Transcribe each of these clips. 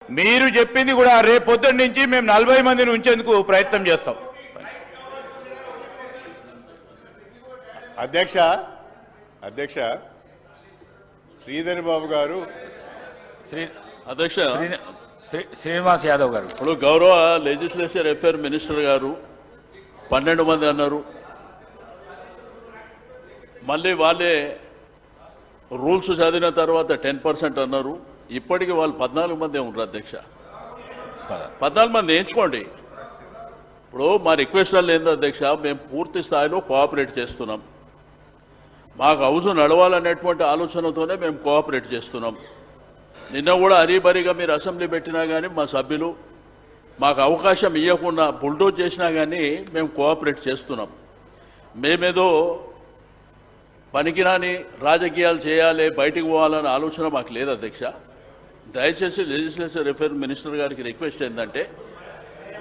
మీరు చెప్పింది కూడా రేపు పొద్దున్న నుంచి మేము 40 మందిని ఉంచేందుకు ప్రయత్నం చేస్తాం. అధ్యక్ష శ్రీధర్ బాబు గారు అధ్యక్ష శ్రీనివాస్ యాదవ్ గారు ఇప్పుడు గౌరవ లెజిస్లేచర్ అఫేర్ మినిస్టర్ గారు 12 మంది అన్నారు. మళ్ళీ వాళ్ళే రూల్స్ చదివిన తర్వాత 10% అన్నారు. ఇప్పటికీ వాళ్ళు 14 మంది ఉంటారు అధ్యక్ష. 14 మంది ఎంచుకోండి. ఇప్పుడు మా రిక్వెస్ట్ వల్ల ఏందో అధ్యక్ష, మేము పూర్తి స్థాయిలో కోఆపరేట్ చేస్తున్నాం. మాకు హౌస్ నడవాలనేటువంటి ఆలోచనతోనే మేము కోఆపరేట్ చేస్తున్నాం. నిన్న కూడా హరీబరీగా మీరు అసెంబ్లీ పెట్టినా కానీ మా సభ్యులు మాకు అవకాశం ఇవ్వకుండా బుల్డోజ్ చేసినా కానీ మేము కోఆపరేట్ చేస్తున్నాం. మేమేదో పనికిరాని రాజకీయాలు చేయాలి, బయటికి పోవాలనే ఆలోచన మాకు లేదు అధ్యక్ష. దయచేసి లెజిస్లేచర్ అఫేర్ మినిస్టర్ గారికి రిక్వెస్ట్ ఏంటంటే,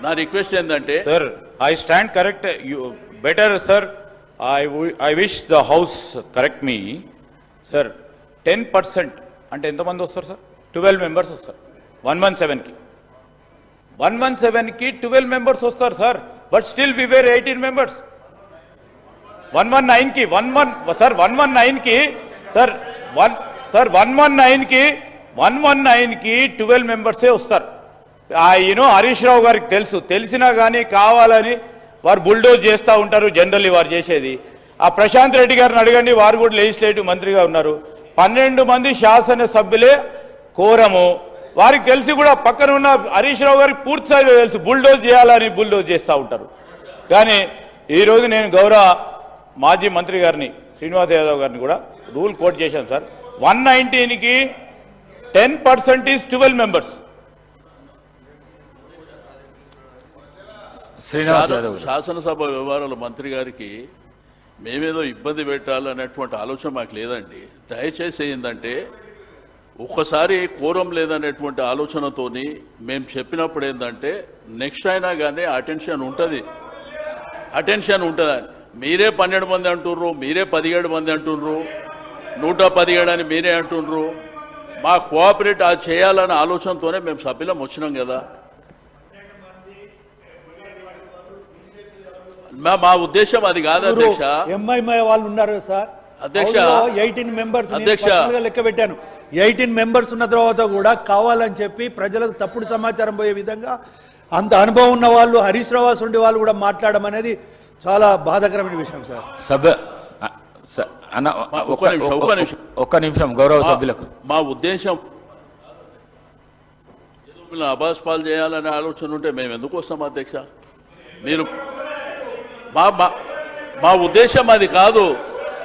నా రిక్వెస్ట్ ఏంటంటే sir I stand correct. Better sir, I wish the house correct me sir. 10% అంటే ఎంతమంది వస్తారు సార్? 12 మెంబర్స్ వస్తారు 117కి. 117కి 12 మెంబర్స్ వస్తారు sir. But still we were 18 members. 119కి సార్ 119కి సార్ 119కి 12 మెంబర్సే వస్తారు. హరీష్ రావు గారికి తెలిసినా కానీ కావాలని వారు బుల్డోజ్ చేస్తూ ఉంటారు. జనరల్లీ వారు చేసేది. ఆ ప్రశాంత్ రెడ్డి గారిని అడగండి, వారు కూడా లెజిస్లేటివ్ మంత్రిగా ఉన్నారు. 12 మంది శాసనసభ్యులే కోరము. వారికి తెలిసి కూడా పక్కన ఉన్న హరీష్ రావు గారికి పూర్తి స్థాయిలో తెలుసు బుల్డోజ్ చేయాలని బుల్డోజ్ చేస్తూ ఉంటారు. కానీ ఈరోజు నేను గౌరవ మాజీ మంత్రి గారిని శ్రీనివాస్ యాదవ్ గారిని కూడా రూల్ కోట్ చేశాను సార్. 119కి 10% is 12 members. శాసనసభ వ్యవహారాల మంత్రి గారికి మేమేదో ఇబ్బంది పెట్టాలనేటువంటి ఆలోచన మాకు లేదండి. దయచేసి ఏంటంటే ఒక్కసారి కోరం లేదనేటువంటి ఆలోచనతోని మేము చెప్పినప్పుడు ఏంటంటే నెక్స్ట్ అయినా కానీ అటెన్షన్ ఉంటుంది. మీరే 12 మంది అంటుర్రు, మీరే 17 మంది అంటుర్రు, 117 అని మీరే అంటుర్రు. మా కోఆపరేట్ చేయాలనే ఆలోచనతోనే మేము సభ్యులం వచ్చినాం కదా. మా ఉద్దేశం అది కాదు అధ్యక్ష. ఎంఐఎంఐ వాళ్ళు ఉన్నారు సార్ అధ్యక్ష. 18 మెంబర్స్ అధ్యక్ష లెక్క పెట్టాను. 18 మెంబర్స్ ఉన్న తర్వాత కూడా కావాలని చెప్పి ప్రజలకు తప్పుడు సమాచారం పోయే విధంగా అంత అనుభవం ఉన్న వాళ్ళు హరీష్ రావు ఉండే వాళ్ళు కూడా మాట్లాడడం అనేది చాలా బాధాకరమైన విషయం సార్. ఒక్క నిమిషం గౌరవ సభ్యులకు. మా ఉద్దేశం అబాస్పాలు చేయాలనే ఆలోచన ఉంటే మేము ఎందుకు వస్తాం అధ్యక్ష? మీరు మా ఉద్దేశం అది కాదు.